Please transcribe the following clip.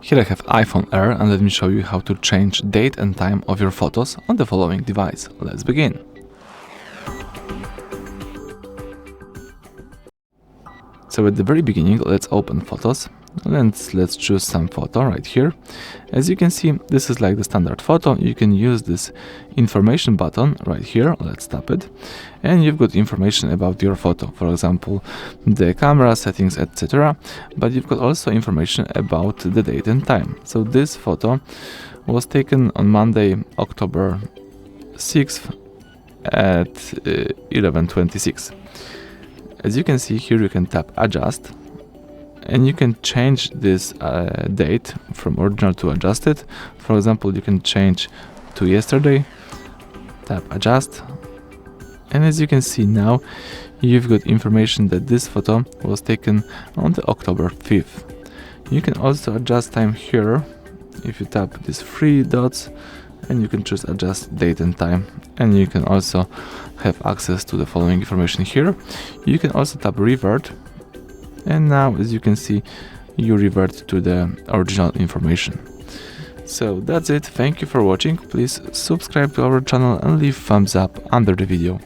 Here I have iPhone Air and let me show you how to change date and time of your photos on the following device. Let's begin. So at the very beginning, let's open Photos and let's choose some photo right here. As you can see, this is like the standard photo. You can use this information button right here. Let's tap it and you've got information about your photo, for example the camera settings, etc. But you've got also information about the date and time. So this photo was taken on Monday, October 6th at 11:26. As you can see here, you can tap adjust and you can change this date from original to adjusted. For example, you can change to yesterday, tap adjust, and as you can see now, you've got information that this photo was taken on the October 5th. You can also adjust time here if you tap these three dots, and you can choose adjust date and time, and you can also have access to the following information here. You can also tap revert, and now as you can see, you revert to the original information. So that's it. Thank you for watching. Please subscribe to our channel and leave thumbs up under the video.